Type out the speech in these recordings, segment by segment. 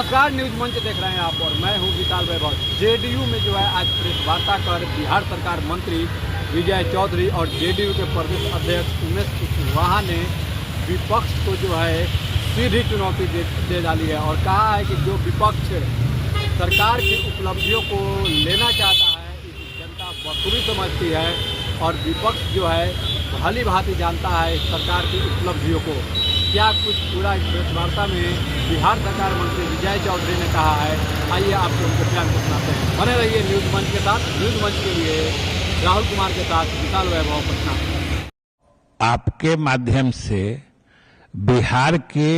नमस्कार, न्यूज मंच देख रहे हैं आप और मैं हूं विशाल वैभव। जेडीयू में जो है आज प्रेस वार्ता कर बिहार सरकार मंत्री विजय चौधरी और जेडीयू के प्रदेश अध्यक्ष उमेश कुशवाहा ने विपक्ष को जो है सीधी चुनौती दे डाली है और कहा है कि जो विपक्ष सरकार की उपलब्धियों को लेना चाहता है इस जनता बखूबी समझती है और विपक्ष जो है भली भांति जानता है सरकार की उपलब्धियों को। क्या कुछ पूरा इस प्रेस वार्ता में बिहार सरकार मंत्री विजय चौधरी ने कहा है, आइए आपको उनके बयान को सुनाते हैं। बने रहिए न्यूज मंच के साथ। न्यूज मंच के लिए राहुल कुमार के साथ विशाल वैभव, पटना। आपके माध्यम से बिहार के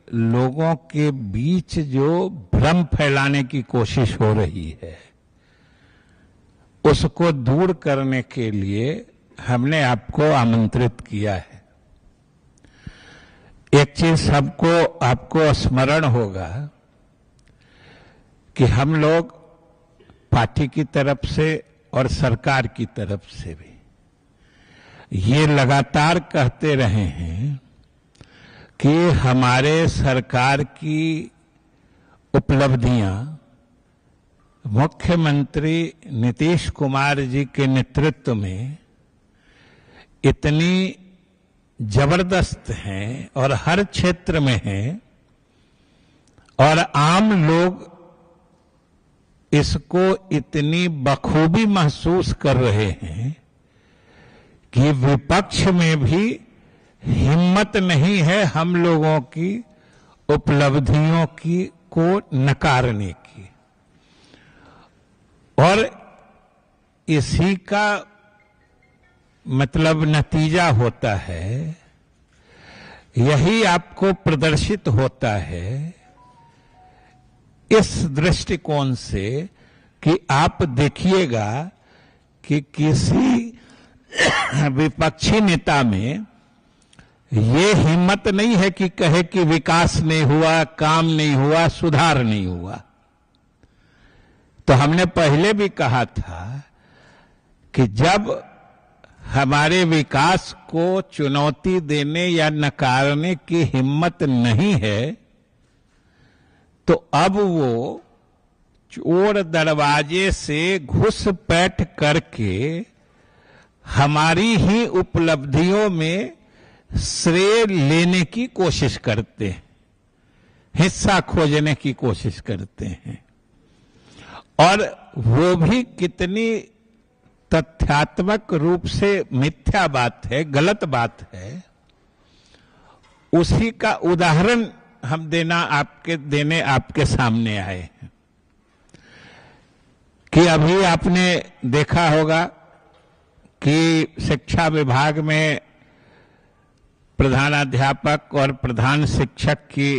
लोगों के बीच जो भ्रम फैलाने की कोशिश हो रही है उसको दूर करने के लिए हमने आपको आमंत्रित किया है। एक चीज सबको आपको स्मरण होगा कि हम लोग पार्टी की तरफ से और सरकार की तरफ से भी ये लगातार कहते रहे हैं कि हमारे सरकार की उपलब्धियां मुख्यमंत्री नीतीश कुमार जी के नेतृत्व में इतनी जबरदस्त हैं और हर क्षेत्र में हैं और आम लोग इसको इतनी बखूबी महसूस कर रहे हैं कि विपक्ष में भी हिम्मत नहीं है हम लोगों की उपलब्धियों की को नकारने की। और इसी का मतलब नतीजा होता है, यही आपको प्रदर्शित होता है इस दृष्टिकोण से कि आप देखिएगा कि किसी विपक्षी नेता में ये हिम्मत नहीं है कि कहे कि विकास नहीं हुआ, काम नहीं हुआ, सुधार नहीं हुआ। तो हमने पहले भी कहा था कि जब हमारे विकास को चुनौती देने या नकारने की हिम्मत नहीं है तो अब वो चोर दरवाजे से घुसपैठ करके हमारी ही उपलब्धियों में श्रेय लेने की कोशिश करते हैं, हिस्सा खोजने की कोशिश करते हैं। और वो भी कितनी तथ्यात्मक रूप से मिथ्या बात है, गलत बात है। उसी का उदाहरण हम देने आपके सामने आए हैं कि अभी आपने देखा होगा कि शिक्षा विभाग में प्रधानाध्यापक और प्रधान शिक्षक की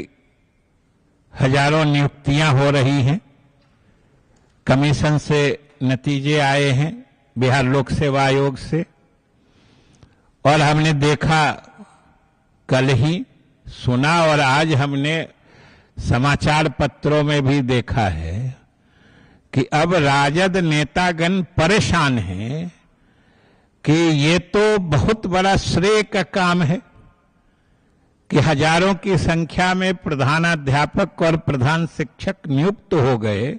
हजारों नियुक्तियां हो रही हैं। कमीशन से नतीजे आए हैं, बिहार लोक सेवा आयोग से, और हमने देखा, कल ही सुना और आज हमने समाचार पत्रों में भी देखा है कि अब राजद नेतागण परेशान हैं कि ये तो बहुत बड़ा श्रेय का काम है कि हजारों की संख्या में प्रधानाध्यापक और प्रधान शिक्षक नियुक्त हो गए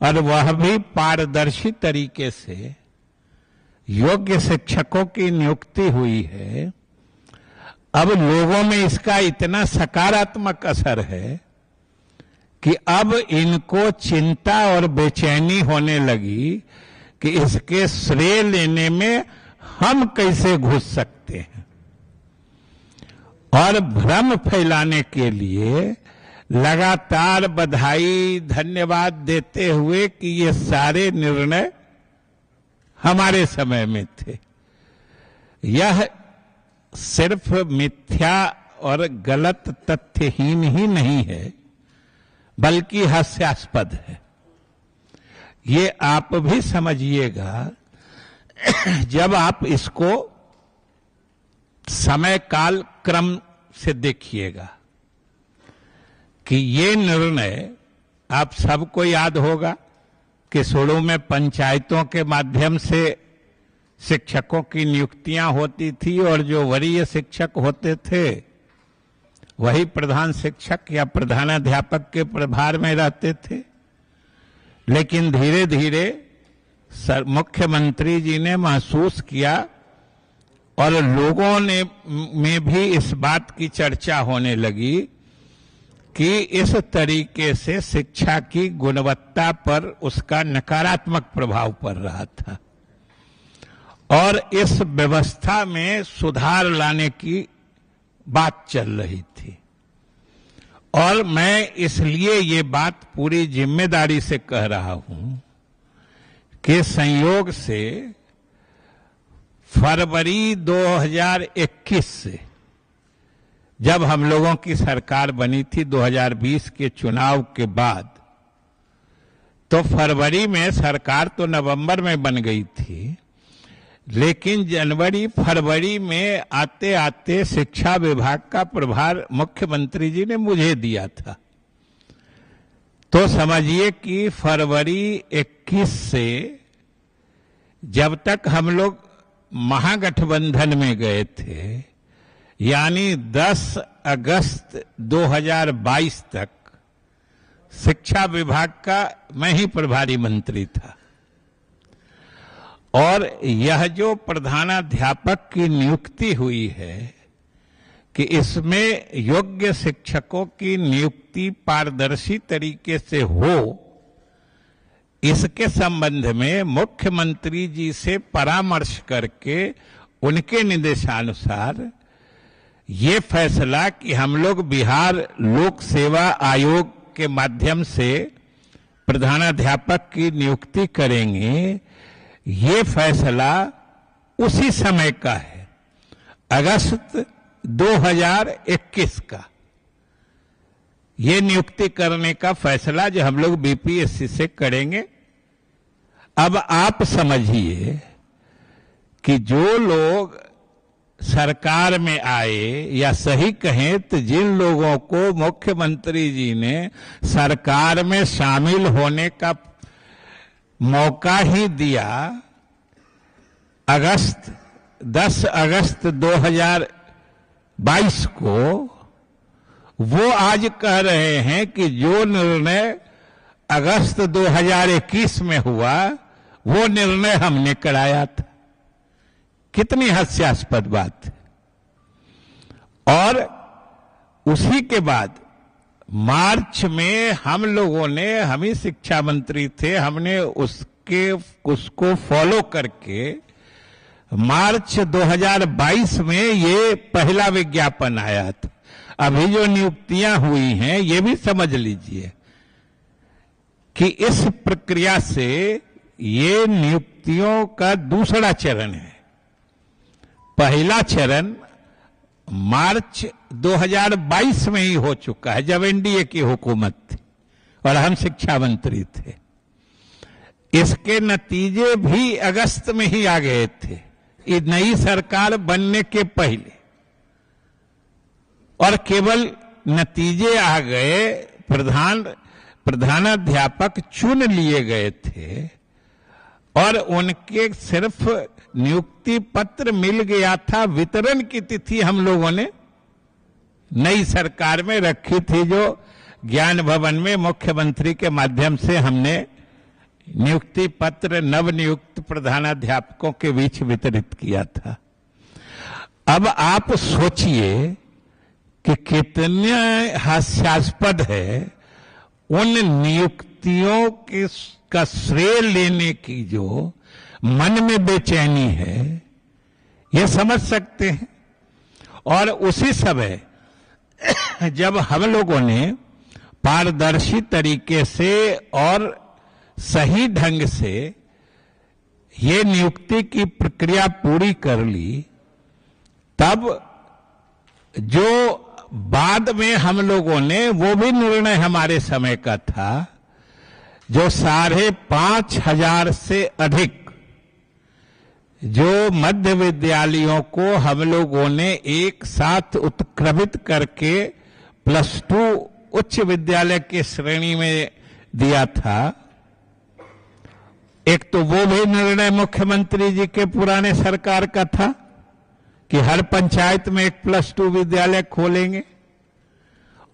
और वह भी पारदर्शी तरीके से योग्य शिक्षकों की नियुक्ति हुई है। अब लोगों में इसका इतना सकारात्मक असर है कि अब इनको चिंता और बेचैनी होने लगी कि इसके श्रेय लेने में हम कैसे घुस सकते हैं। और भ्रम फैलाने के लिए लगातार बधाई धन्यवाद देते हुए कि ये सारे निर्णय हमारे समय में थे। यह सिर्फ मिथ्या और गलत तथ्यहीन ही नहीं है बल्कि हास्यास्पद है। ये आप भी समझिएगा जब आप इसको समय काल क्रम से देखिएगा कि ये निर्णय, आप सबको याद होगा कि शुरू में पंचायतों के माध्यम से शिक्षकों की नियुक्तियां होती थी और जो वरीय शिक्षक होते थे वही प्रधान शिक्षक या प्रधानाध्यापक के प्रभार में रहते थे। लेकिन धीरे धीरे मुख्यमंत्री जी ने महसूस किया और लोगों ने में भी इस बात की चर्चा होने लगी कि इस तरीके से शिक्षा की गुणवत्ता पर उसका नकारात्मक प्रभाव पड़ रहा था और इस व्यवस्था में सुधार लाने की बात चल रही थी। और मैं इसलिए ये बात पूरी जिम्मेदारी से कह रहा हूं कि संयोग से फरवरी 2021 से जब हम लोगों की सरकार बनी थी 2020 के चुनाव के बाद, तो फरवरी में सरकार तो नवंबर में बन गई थी, लेकिन जनवरी फरवरी में आते आते शिक्षा विभाग का प्रभार मुख्यमंत्री जी ने मुझे दिया था। तो समझिए कि फरवरी 21 से जब तक हम लोग महागठबंधन में गए थे, यानी 10 अगस्त 2022 तक शिक्षा विभाग का मैं ही प्रभारी मंत्री था। और यह जो प्रधानाध्यापक की नियुक्ति हुई है कि इसमें योग्य शिक्षकों की नियुक्ति पारदर्शी तरीके से हो, इसके संबंध में मुख्यमंत्री जी से परामर्श करके उनके निर्देशानुसार ये फैसला कि हम लोग बिहार लोक सेवा आयोग के माध्यम से प्रधानाध्यापक की नियुक्ति करेंगे, ये फैसला उसी समय का है, अगस्त 2021 का। ये नियुक्ति करने का फैसला जो हम लोग बीपीएससी से करेंगे। अब आप समझिए कि जो लोग सरकार में आए, या सही कहें तो जिन लोगों को मुख्यमंत्री जी ने सरकार में शामिल होने का मौका ही दिया, 10 अगस्त 2022 को, वो आज कह रहे हैं कि जो निर्णय अगस्त 2021 में हुआ वो निर्णय हमने कराया था। कितनी हास्यास्पद बात है। और उसी के बाद मार्च में हम लोगों ने, हम ही शिक्षा मंत्री थे, हमने उसको फॉलो करके मार्च 2022 में ये पहला विज्ञापन आया था। अभी जो नियुक्तियां हुई हैं ये भी समझ लीजिए कि इस प्रक्रिया से ये नियुक्तियों का दूसरा चरण है। पहला चरण मार्च 2022 में ही हो चुका है, जब एनडीए की हुकूमत थी और हम शिक्षा मंत्री थे। इसके नतीजे भी अगस्त में ही आ गए थे, ये नई सरकार बनने के पहले, और केवल नतीजे आ गए, प्रधानाध्यापक चुन लिए गए थे और उनके सिर्फ नियुक्ति पत्र मिल गया था। वितरण की तिथि हम लोगों ने नई सरकार में रखी थी, जो ज्ञान भवन में मुख्यमंत्री के माध्यम से हमने नियुक्ति पत्र नवनियुक्त प्रधानाध्यापकों के बीच वितरित किया था। अब आप सोचिए कि कितने हास्यास्पद है उन नियुक्तियों का श्रेय लेने की जो मन में बेचैनी है, ये समझ सकते हैं। और उसी समय जब हम लोगों ने पारदर्शी तरीके से और सही ढंग से ये नियुक्ति की प्रक्रिया पूरी कर ली, तब जो बाद में हम लोगों ने, वो भी निर्णय हमारे समय का था, जो 5,500 से अधिक जो मध्य विद्यालयों को हम लोगों ने एक साथ उत्क्रमित करके +2 उच्च विद्यालय की श्रेणी में दिया था। एक तो वो भी निर्णय मुख्यमंत्री जी के पुराने सरकार का था कि हर पंचायत में एक +2 विद्यालय खोलेंगे,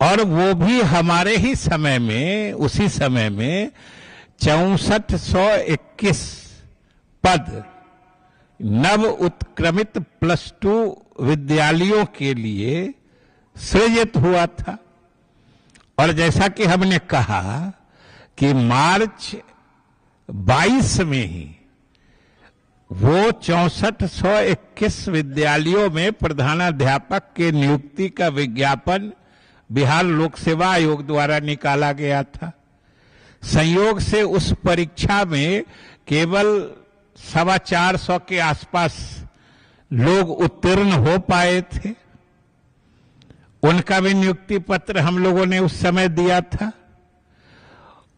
और वो भी हमारे ही समय में, उसी समय में 6421 पद नव उत्क्रमित +2 विद्यालयों के लिए सृजित हुआ था। और जैसा कि हमने कहा कि मार्च 22 में ही वो 6421 विद्यालयों में प्रधानाध्यापक के नियुक्ति का विज्ञापन बिहार लोक सेवा आयोग द्वारा निकाला गया था। संयोग से उस परीक्षा में केवल 450 के आसपास लोग उत्तीर्ण हो पाए थे। उनका भी नियुक्ति पत्र हम लोगों ने उस समय दिया था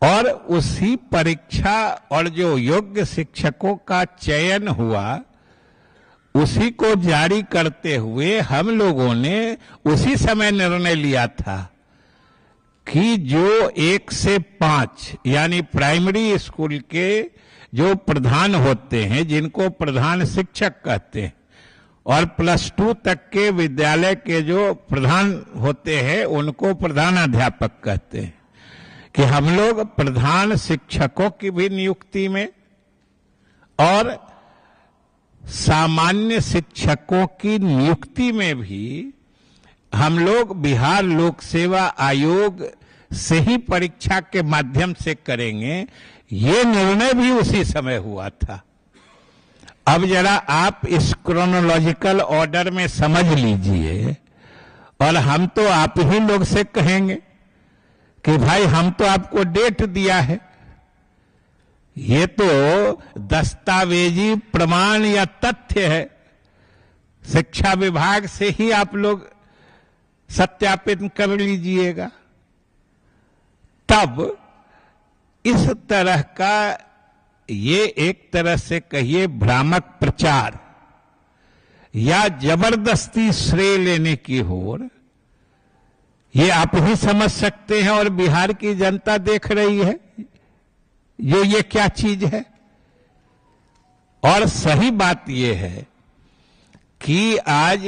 और उसी परीक्षा और जो योग्य शिक्षकों का चयन हुआ उसी को जारी करते हुए हम लोगों ने उसी समय निर्णय लिया था कि जो 1 से 5 यानी प्राइमरी स्कूल के जो प्रधान होते हैं, जिनको प्रधान शिक्षक कहते हैं, और +2 तक के विद्यालय के जो प्रधान होते हैं उनको प्रधानाध्यापक कहते हैं, कि हम लोग प्रधान शिक्षकों की भी नियुक्ति में और सामान्य शिक्षकों की नियुक्ति में भी हम लोग बिहार लोक सेवा आयोग से ही परीक्षा के माध्यम से करेंगे। ये निर्णय भी उसी समय हुआ था। अब जरा आप इस क्रोनोलॉजिकल ऑर्डर में समझ लीजिए और हम तो आप ही लोग से कहेंगे कि भाई हम तो आपको डेट दिया है। ये तो दस्तावेजी प्रमाण या तथ्य है, शिक्षा विभाग से ही आप लोग सत्यापित कर लीजिएगा। तब इस तरह का ये एक तरह से कहिए भ्रामक प्रचार या जबरदस्ती श्रेय लेने की होड़, ये आप ही समझ सकते हैं और बिहार की जनता देख रही है जो ये क्या चीज है। और सही बात यह है कि आज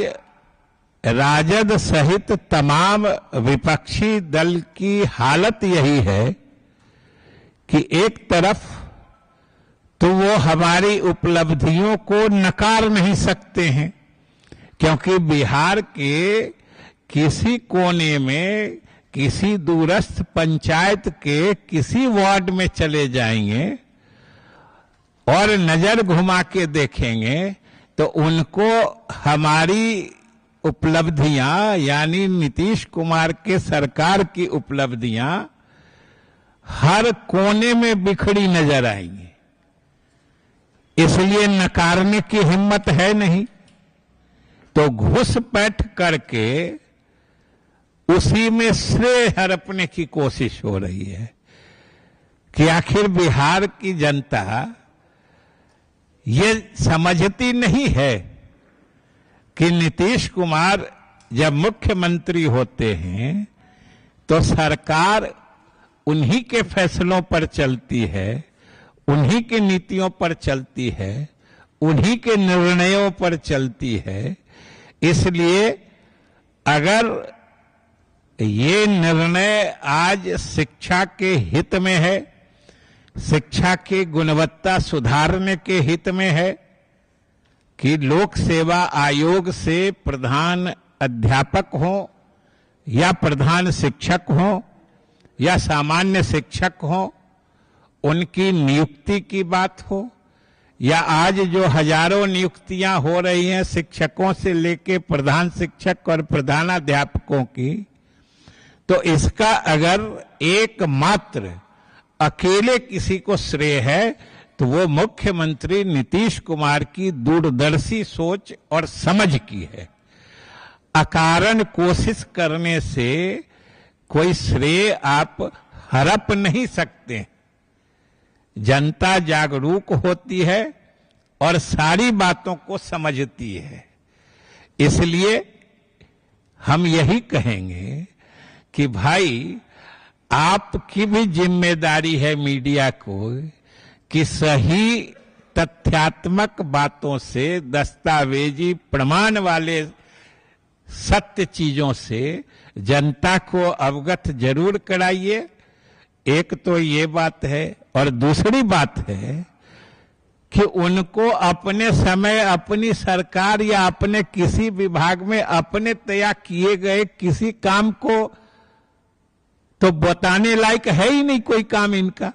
राजद सहित तमाम विपक्षी दल की हालत यही है कि एक तरफ तो वो हमारी उपलब्धियों को नकार नहीं सकते हैं, क्योंकि बिहार के किसी कोने में किसी दूरस्थ पंचायत के किसी वार्ड में चले जाएंगे और नजर घुमा के देखेंगे तो उनको हमारी उपलब्धियां यानी नीतीश कुमार के सरकार की उपलब्धियां हर कोने में बिखरी नजर आएंगी। इसलिए नकारने की हिम्मत है नहीं, तो घुसपैठ करके उसी में श्रेय हड़पने की कोशिश हो रही है कि आखिर बिहार की जनता ये समझती नहीं है कि नीतीश कुमार जब मुख्यमंत्री होते हैं तो सरकार उन्हीं के फैसलों पर चलती है, उन्हीं की नीतियों पर चलती है, उन्हीं के निर्णयों पर चलती है। इसलिए अगर ये निर्णय आज शिक्षा के हित में है, शिक्षा की गुणवत्ता सुधारने के हित में है कि लोक सेवा आयोग से प्रधान अध्यापक हो या प्रधान शिक्षक हो या सामान्य शिक्षक हो, उनकी नियुक्ति की बात हो, या आज जो हजारों नियुक्तियां हो रही हैं शिक्षकों से लेके प्रधान शिक्षक और प्रधानाध्यापकों की, तो इसका अगर एकमात्र अकेले किसी को श्रेय है तो वो मुख्यमंत्री नीतीश कुमार की दूरदर्शी सोच और समझ की है। अकारण कोशिश करने से कोई श्रेय आप हड़प नहीं सकते। जनता जागरूक होती है और सारी बातों को समझती है। इसलिए हम यही कहेंगे कि भाई आपकी भी जिम्मेदारी है मीडिया को कि सही तथ्यात्मक बातों से, दस्तावेजी प्रमाण वाले सत्य चीजों से जनता को अवगत जरूर कराइए। एक तो ये बात है, और दूसरी बात है कि उनको अपने समय अपनी सरकार या अपने किसी विभाग में अपने तय किए गए किसी काम को तो बताने लायक है ही नहीं कोई काम इनका।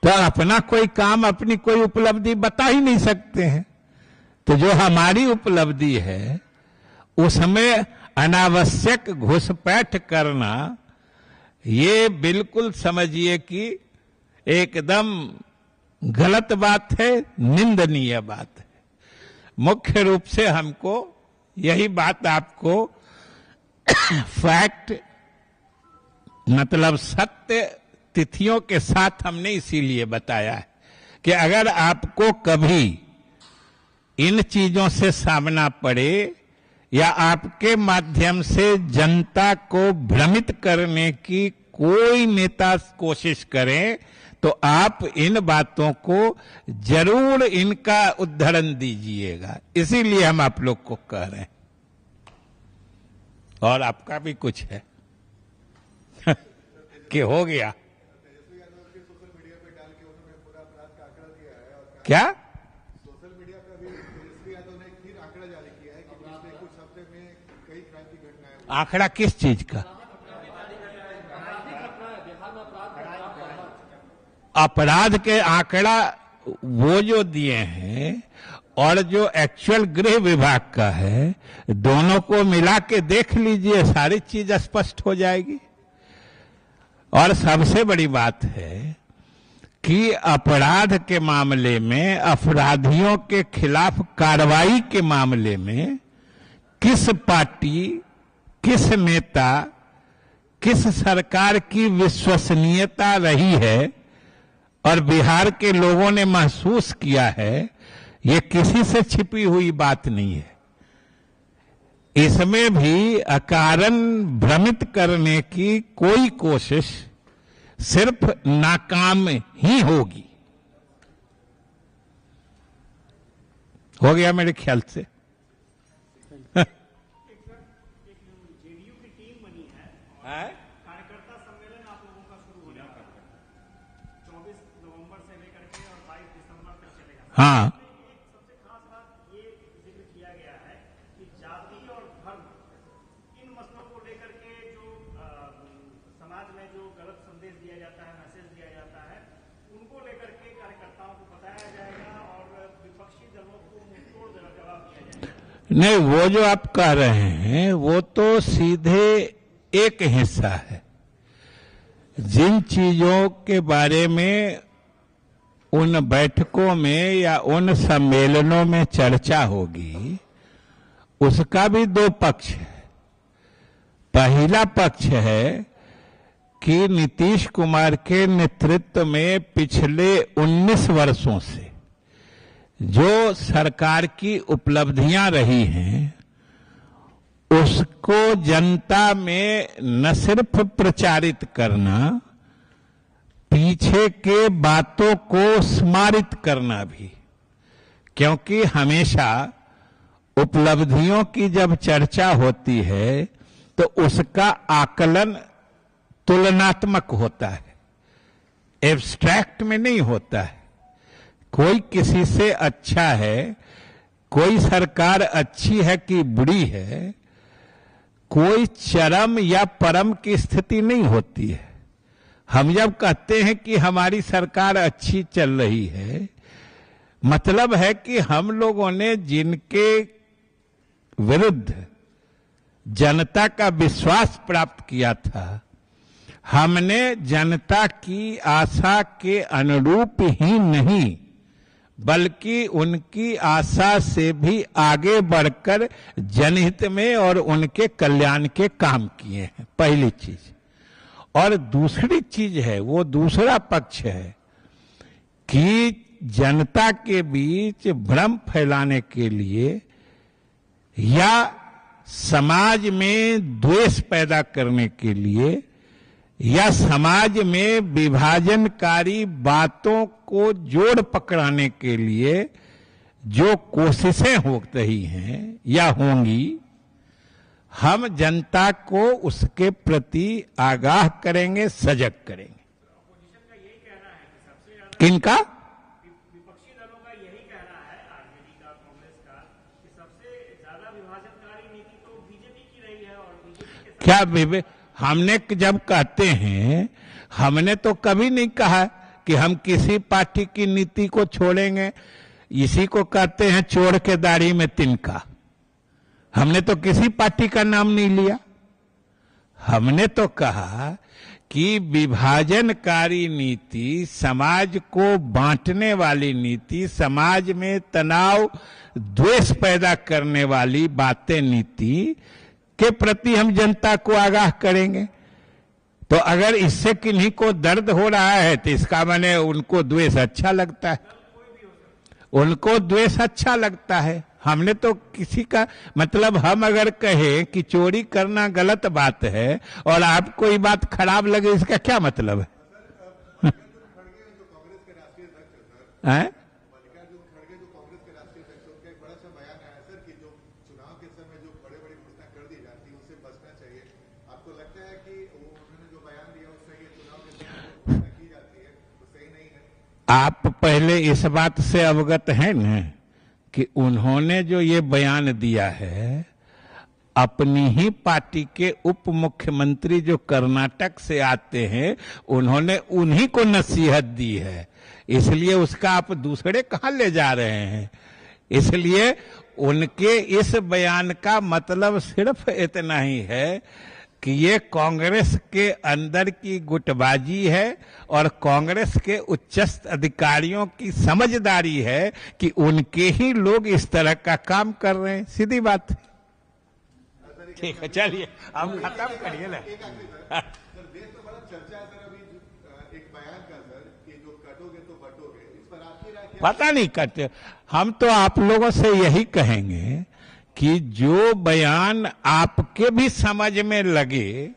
तो अपना कोई काम, अपनी कोई उपलब्धि बता ही नहीं सकते हैं। तो जो हमारी उपलब्धि है उसमें अनावश्यक घुसपैठ करना, ये बिल्कुल समझिए कि एकदम गलत बात है, निंदनीय बात है। मुख्य रूप से हमको यही बात आपको फैक्ट मतलब सत्य तिथियों के साथ हमने इसीलिए बताया है कि अगर आपको कभी इन चीजों से सामना पड़े या आपके माध्यम से जनता को भ्रमित करने की कोई नेता कोशिश करें तो आप इन बातों को जरूर इनका उदाहरण दीजिएगा। इसीलिए हम आप लोग को कह रहे हैं। और आपका भी कुछ है कि हो गया क्या? सोशल मीडिया पे अभी तेजस्वी यादव ने एक फिर आंकड़ा जारी किया है कि पिछले कुछ हफ्ते में कई क्राइम की घटनाएं। आंकड़ा किस चीज का? अपराध के आंकड़ा वो जो दिए हैं और जो एक्चुअल गृह विभाग का है, दोनों को मिला के देख लीजिए, सारी चीज स्पष्ट हो जाएगी। और सबसे बड़ी बात है कि अपराध के मामले में, अपराधियों के खिलाफ कार्रवाई के मामले में किस पार्टी, किस नेता, किस सरकार की विश्वसनीयता रही है और बिहार के लोगों ने महसूस किया है, ये किसी से छिपी हुई बात नहीं है। इसमें भी अकारण भ्रमित करने की कोई कोशिश सिर्फ नाकाम ही होगी। हो गया मेरे ख्याल से। जेडीयू की टीम बनी है, कार्यकर्ता सम्मेलन आप लोगों का शुरू हो जाएगा 24 नवंबर से लेकर के और 22 दिसंबर तक चलेगा। हाँ, एक सबसे खास बात ये जिक्र किया गया है कि जाति और धर्म इन मसलों को लेकर के जो समाज में जो गलत संदेश दिया जाता है, मैसेज दिया जाता है, उनको लेकर के कार्यकर्ताओं को बताया जाएगा और विपक्षी दलों को मुंहतोड़ जवाब दिया जाएगा। नहीं, वो जो आप कह रहे हैं वो तो सीधे एक हिस्सा है। जिन चीजों के बारे में उन बैठकों में या उन सम्मेलनों में चर्चा होगी, उसका भी दो पक्ष है। पहला पक्ष है कि नीतीश कुमार के नेतृत्व में पिछले 19 वर्षों से जो सरकार की उपलब्धियां रही हैं, उसको जनता में न सिर्फ प्रचारित करना, पीछे के बातों को स्मारित करना भी। क्योंकि हमेशा उपलब्धियों की जब चर्चा होती है तो उसका आकलन तुलनात्मक होता है, एब्स्ट्रैक्ट में नहीं होता है। कोई किसी से अच्छा है, कोई सरकार अच्छी है कि बुरी है, कोई चरम या परम की स्थिति नहीं होती है। हम जब कहते हैं कि हमारी सरकार अच्छी चल रही है, मतलब है कि हम लोगों ने जिनके विरुद्ध जनता का विश्वास प्राप्त किया था, हमने जनता की आशा के अनुरूप ही नहीं बल्कि उनकी आशा से भी आगे बढ़कर जनहित में और उनके कल्याण के काम किए हैं, पहली चीज। और दूसरी चीज है, वो दूसरा पक्ष है कि जनता के बीच भ्रम फैलाने के लिए या समाज में द्वेष पैदा करने के लिए या समाज में विभाजनकारी बातों को जोड़ पकड़ाने के लिए जो कोशिशें हो रही हैं या होंगी, हम जनता को उसके प्रति आगाह करेंगे, सजग करेंगे। किनका? विपक्षी दलों का यही कहना है, आरजेडी का, कांग्रेस का, कि सबसे ज्यादा विभाजनकारी नीति तो बीजेपी की रही है और बीजेपी के क्या हमने जब कहते हैं, हमने तो कभी नहीं कहा कि हम किसी पार्टी की नीति को छोड़ेंगे। इसी को कहते हैं चोर के दाढ़ी में तिनका। हमने तो किसी पार्टी का नाम नहीं लिया। हमने तो कहा कि विभाजनकारी नीति, समाज को बांटने वाली नीति, समाज में तनाव द्वेष पैदा करने वाली बातें, नीति के प्रति हम जनता को आगाह करेंगे। तो अगर इससे किन्हीं को दर्द हो रहा है तो इसका माने उनको द्वेष अच्छा लगता है, उनको द्वेष अच्छा लगता है। हमने तो किसी का मतलब, हम अगर कहें कि चोरी करना गलत बात है और आपको ये बात खराब लगे, इसका क्या मतलब है? हैं? मल्लिकार्जुन खड़गे जो कांग्रेस के राष्ट्रीय अध्यक्ष, उनका एक बड़ा सा बयान आया सर कि जो चुनाव के समय जो बड़े बड़ी घोषणा कर दी जाती है उससे बचना चाहिए। आपको लगता है कि उन्होंने जो बयान दिया उससे ये चुनाव के समय जो घोषणा की जाती है वो सही नहीं है? आप पहले इस बात से अवगत हैं न कि उन्होंने जो ये बयान दिया है, अपनी ही पार्टी के उप मुख्यमंत्री जो कर्नाटक से आते हैं, उन्होंने उन्हीं को नसीहत दी है। इसलिए उसका आप दूसरे कहां ले जा रहे हैं? इसलिए उनके इस बयान का मतलब सिर्फ इतना ही है कि ये कांग्रेस के अंदर की गुटबाजी है और कांग्रेस के उच्चस्थ अधिकारियों की समझदारी है कि उनके ही लोग इस तरह का काम कर रहे हैं। सीधी बात है। ठीक है, चलिए हम खत्म करिए ना। सर देश में बड़ा चर्चा है सर अभी एक बयान का सर कि जो कटोगे तो बटोगे, इस पर आपकी राय क्या? पता नहीं करते। हम तो आप लोगों से यही कहेंगे कि जो बयान आपके भी समझ में लगे